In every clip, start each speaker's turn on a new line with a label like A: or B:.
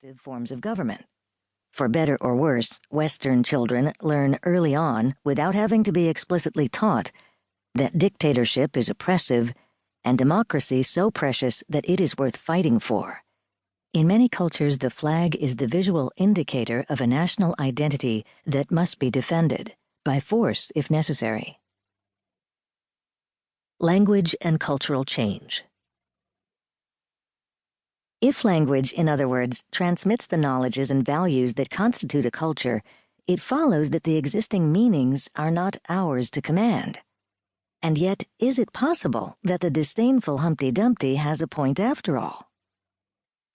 A: effective forms of government. For better or worse, Western children learn early on, without having to be explicitly taught, that dictatorship is oppressive and democracy so precious that it is worth fighting for. In many cultures, the flag is the visual indicator of a national identity that must be defended, by force if necessary. Language and cultural change. If language, in other words, transmits the knowledges and values that constitute a culture, it follows that the existing meanings are not ours to command. And yet, is it possible that the disdainful Humpty Dumpty has a point after all?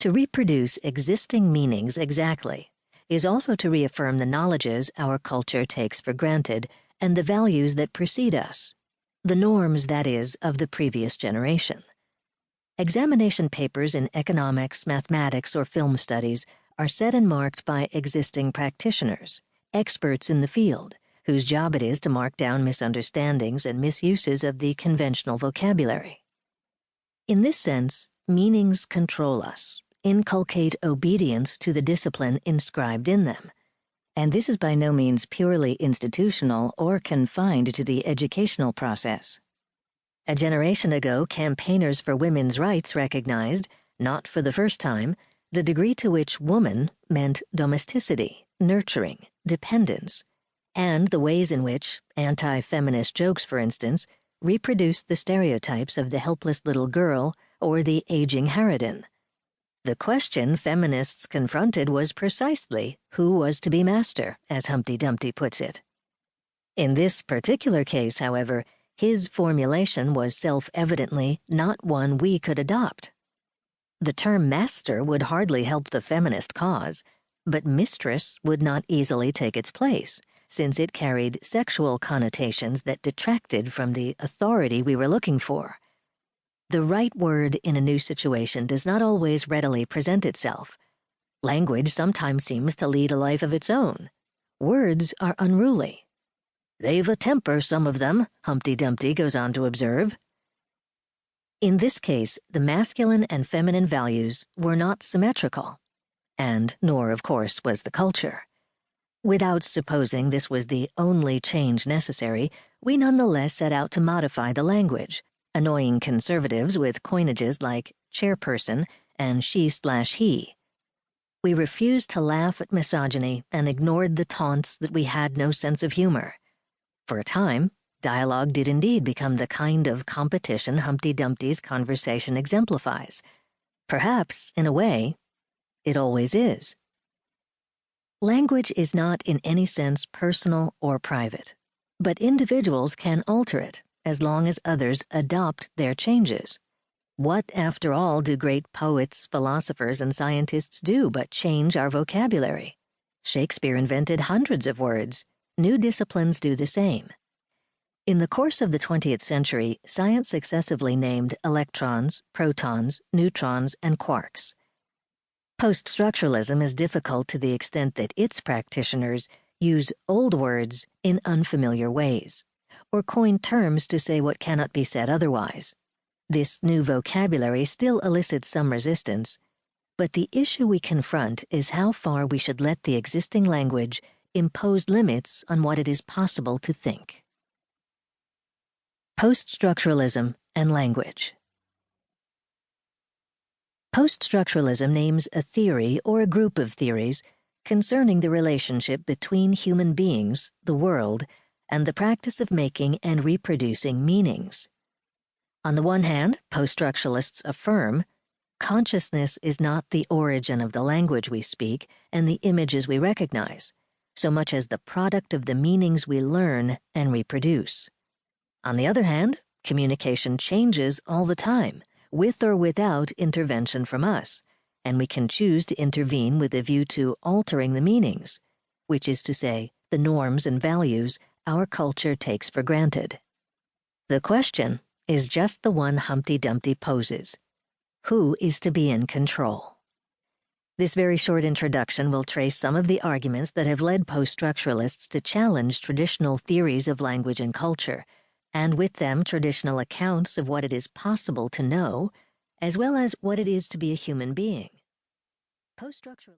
A: To reproduce existing meanings exactly is also to reaffirm the knowledges our culture takes for granted and the values that precede us, the norms, that is, of the previous generation. Examination papers in economics, mathematics, or film studies are set and marked by existing practitioners, experts in the field, whose job it is to mark down misunderstandings and misuses of the conventional vocabulary. In this sense, meanings control us, inculcate obedience to the discipline inscribed in them, and this is by no means purely institutional or confined to the educational process. A generation ago, campaigners for women's rights recognized, not for the first time, the degree to which woman meant domesticity, nurturing, dependence, and the ways in which anti-feminist jokes, for instance, reproduced the stereotypes of the helpless little girl or the aging harridan. The question feminists confronted was precisely who was to be master, as Humpty Dumpty puts it. In this particular case, however, his formulation was self-evidently not one we could adopt. The term master would hardly help the feminist cause, but mistress would not easily take its place, since it carried sexual connotations that detracted from the authority we were looking for. The right word in a new situation does not always readily present itself. Language sometimes seems to lead a life of its own. Words are unruly. "They've a temper, some of them," Humpty Dumpty goes on to observe. In this case, the masculine and feminine values were not symmetrical, and nor, of course, was the culture. Without supposing this was the only change necessary, we nonetheless set out to modify the language, annoying conservatives with coinages like chairperson and she/he. We refused to laugh at misogyny and ignored the taunts that we had no sense of humor. For a time, dialogue did indeed become the kind of competition Humpty Dumpty's conversation exemplifies. Perhaps, in a way, it always is. Language is not in any sense personal or private, but individuals can alter it as long as others adopt their changes. What, after all, do great poets, philosophers, and scientists do but change our vocabulary? Shakespeare invented hundreds of words. New disciplines do the same. In the course of the 20th century, science successively named electrons, protons, neutrons, and quarks. Poststructuralism is difficult to the extent that its practitioners use old words in unfamiliar ways, or coin terms to say what cannot be said otherwise. This new vocabulary still elicits some resistance, but the issue we confront is how far we should let the existing language impose limits on what it is possible to think. Poststructuralism and language. Poststructuralism names a theory or a group of theories concerning the relationship between human beings, the world, and the practice of making and reproducing meanings. On the one hand, poststructuralists affirm consciousness is not the origin of the language we speak and the images we recognize, so much as the product of the meanings we learn and reproduce. On the other hand, communication changes all the time, with or without intervention from us, and we can choose to intervene with a view to altering the meanings, which is to say, the norms and values our culture takes for granted. The question is just the one Humpty Dumpty poses: who is to be in control? This very short introduction will trace some of the arguments that have led poststructuralists to challenge traditional theories of language and culture, and with them traditional accounts of what it is possible to know, as well as what it is to be a human being. Poststructuralism